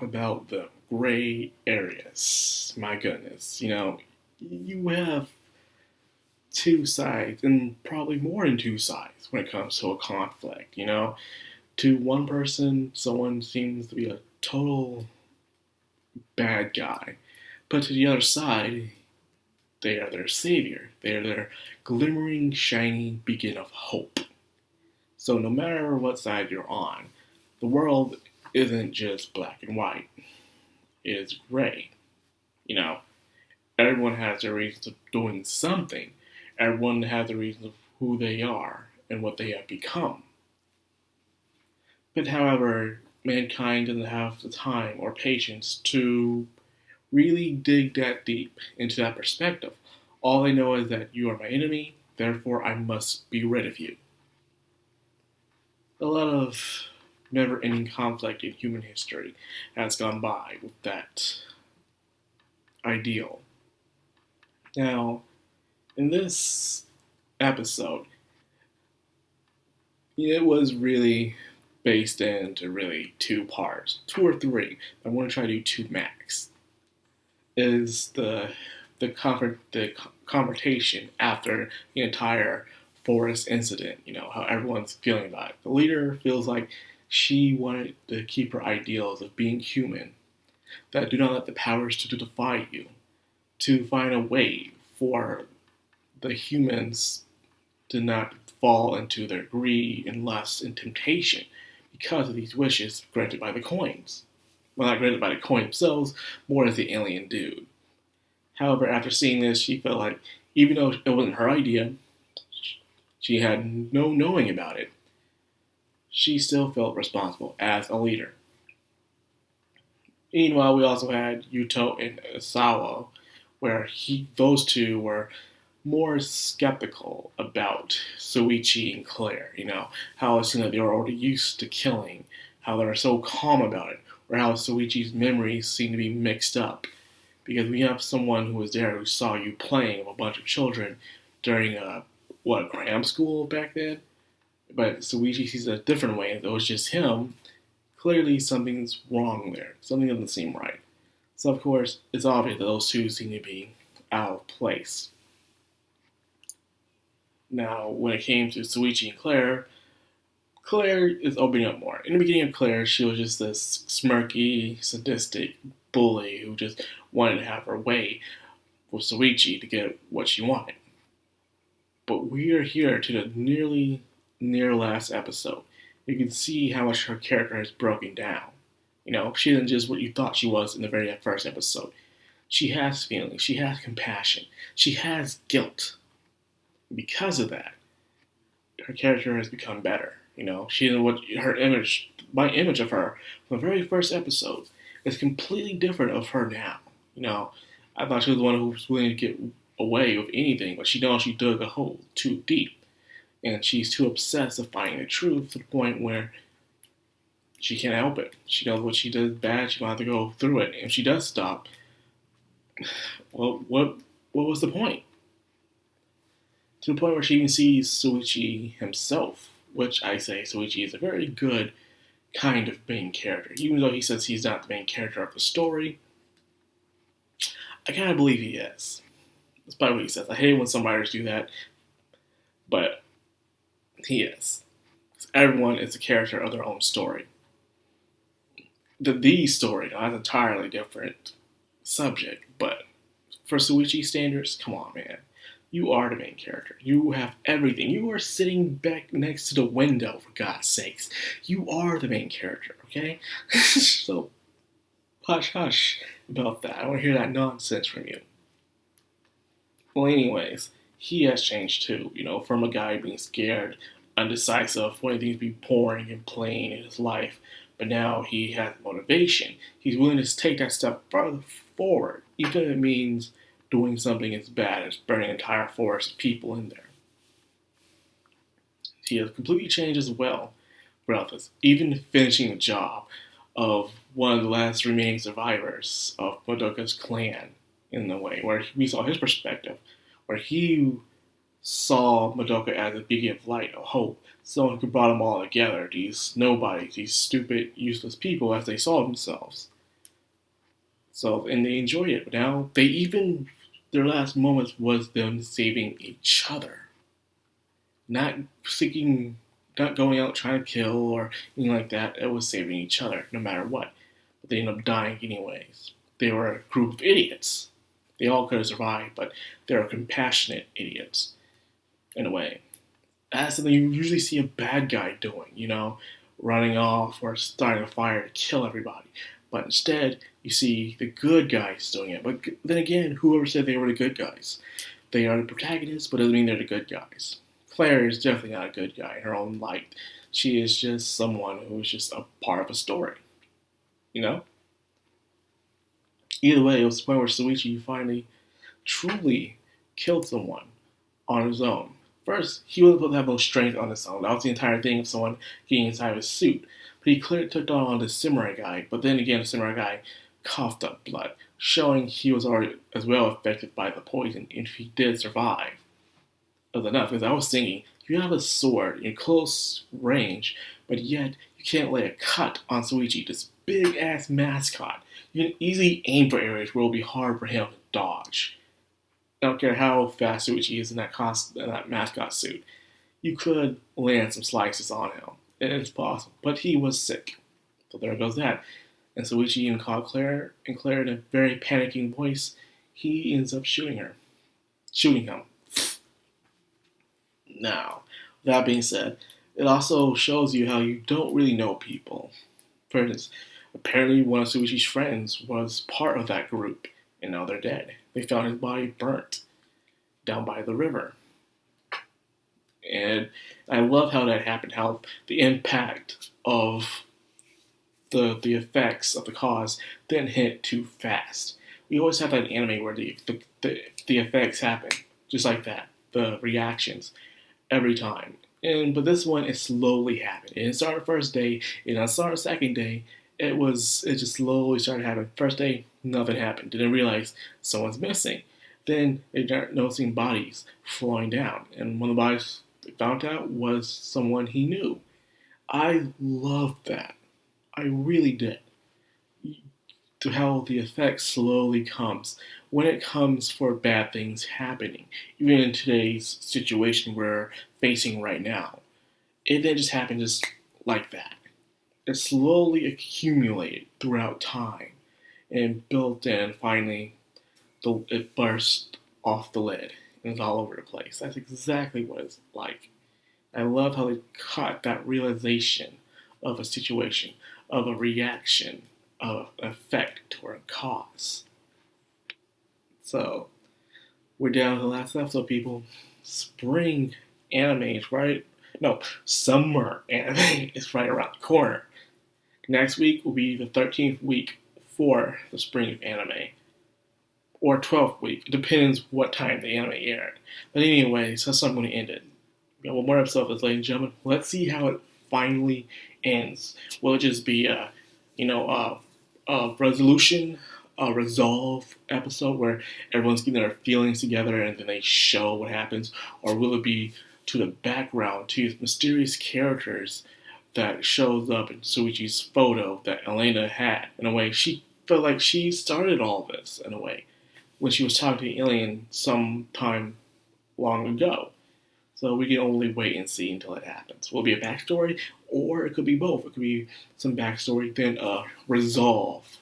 talk about the gray areas. My goodness, you have two sides, and probably more than two sides when it comes to a conflict. To one person, someone seems to be a total bad guy, but to the other side, they are their savior. They are their glimmering, shining beacon of hope. So no matter what side you're on, the world isn't just black and white. It is gray. You know, everyone has their reasons of doing something. Everyone has the reasons of who they are and what they have become. But however, mankind doesn't have the time or patience to really dig that deep into that perspective. All they know is that you are my enemy, therefore I must be rid of you. A lot of never ending conflict in human history has gone by with that ideal. Now, in this episode, it was really based into really two parts, two or three. I want to try to do two max. Is the confrontation after the entire forest incident? How everyone's feeling about it. The leader feels like she wanted to keep her ideals of being human, that do not let the powers to defy you, to find a way for the humans to not fall into their greed and lust and temptation because of these wishes granted by the coins. Well, not granted by the coin themselves, more as the alien dude. However, after seeing this, she felt like even though it wasn't her idea, she had no knowing about it, she still felt responsible as a leader. Meanwhile, we also had Yuto and Isawa, where those two were more skeptical about Soichi and Claire. How it's they were already used to killing, how they're so calm about it, or how Soichi's memories seem to be mixed up. Because we have someone who was there who saw you playing with a bunch of children during cram school back then. But Soichi sees it a different way. If it was just him, clearly something's wrong there. Something doesn't seem right. So of course, it's obvious that those two seem to be out of place. Now, when it came to Soichi and Claire is opening up more. In the beginning of Claire, she was just this smirky, sadistic bully who just wanted to have her way with Soichi to get what she wanted. But we are here to the near last episode. You can see how much her character has broken down. She isn't just what you thought she was in the very first episode. She has feelings, she has compassion, she has guilt. Because of that, her character has become better. She my image of her from the very first episode is completely different of her now. I thought she was the one who was willing to get away with anything, but she knows she dug a hole too deep. And she's too obsessed with finding the truth to the point where she can't help it. She knows what she does bad, she wants to go through it. And if she does stop, well, what was the point? To the point where she even sees Soichi himself, which I say Soichi is a very good kind of main character. Even though he says he's not the main character of the story, I kind of believe he is. That's probably what he says. I hate when some writers do that, but he is. Everyone is a character of their own story. The story, that's an entirely different subject, but for Soichi standards, come on, man. You are the main character. You have everything. You are sitting back next to the window, for God's sakes. You are the main character, okay? So, hush, hush about that. I don't want to hear that nonsense from you. Well, anyways, he has changed too, from a guy being scared, undecisive, wanting things to be boring and plain in his life. But now he has motivation. He's willing to take that step further forward, even if it means doing something as bad as burning an entire forest of people in there. He has completely changed as well throughout this, even finishing the job of one of the last remaining survivors of Madoka's clan in a way, where we saw his perspective, where he saw Madoka as a beacon of light, of hope, someone who could brought them all together, these nobodies, these stupid, useless people as they saw themselves. So, and they enjoyed it. But now, their last moments was them saving each other. Not seeking, not going out trying to kill or anything like that. It was saving each other, no matter what. But they ended up dying anyways. They were a group of idiots. They all could have survived, but they were compassionate idiots, in a way. That's something you usually see a bad guy doing, running off or starting a fire to kill everybody. But instead, you see the good guys doing it. But then again, whoever said they were the good guys? They are the protagonists, but doesn't mean they're the good guys. Claire is definitely not a good guy in her own light. She is just someone who's just a part of a story, Either way, it was the point where Shuichi finally, truly killed someone on his own. First, he wasn't supposed to have no strength on his own. That was the entire thing of someone getting inside of his suit. But he clearly took on the samurai guy. But then again, the samurai guy coughed up blood, showing he was already as well affected by the poison. And if he did survive, it was enough. Because I was thinking, you have a sword in close range, but yet you can't lay a cut on Shuichi, this big-ass mascot. You can easily aim for areas where it will be hard for him to dodge. I don't care how fast Shuichi is in that mascot suit. You could land some slices on him. It's possible. But he was sick. So there goes that. And Shuichi and Claire in a very panicking voice, he ends up shooting him. Now, that being said, it also shows you how you don't really know people. For instance, apparently one of Shuichi's friends was part of that group, and now they're dead. They found his body burnt down by the river. And I love how that happened, how the impact of the effects of the cause didn't hit too fast. We always have that in anime where the effects happen, just like that, the reactions, every time. But this one, it slowly happened. It didn't start the first day, it didn't start the second day. It just slowly started happening. First day, nothing happened. Didn't realize someone's missing. Then they started noticing bodies flowing down. And one of the bodies they found out was someone he knew. I loved that. I really did. To how the effect slowly comes. When it comes for bad things happening. Even in today's situation we're facing right now. It didn't just happen just like that. It slowly accumulated throughout time and built in. Finally, it burst off the lid and it's all over the place. That's exactly what it's like. I love how they caught that realization of a situation, of a reaction, of an effect or a cause. So, we're down to the last episode, people. Spring anime is right. No, summer anime is right around the corner. Next week will be the 13th week for the spring of anime. Or 12th week. It depends what time the anime aired. But anyway, so that's how I'm going to end it. We got one more episode of this, ladies and gentlemen. Let's see how it finally ends. Will it just be a resolution, a resolve episode where everyone's getting their feelings together and then they show what happens? Or will it be to the background, to mysterious characters that shows up in Shuichi's photo that Elena had? In a way, she felt like she started all this, in a way, when she was talking to the alien some time long ago. So we can only wait and see until it happens. Will it be a backstory, or it could be both. It could be some backstory, then a resolve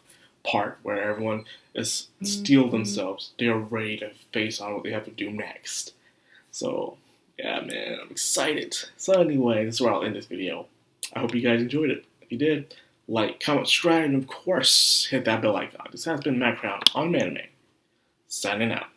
part where everyone is steel themselves. They're ready to face on what they have to do next. So, yeah, man, I'm excited. So anyway, this is where I'll end this video. I hope you guys enjoyed it. If you did, like, comment, subscribe, and of course, hit that bell icon. This has been Madcrownxox on Anime. Signing out.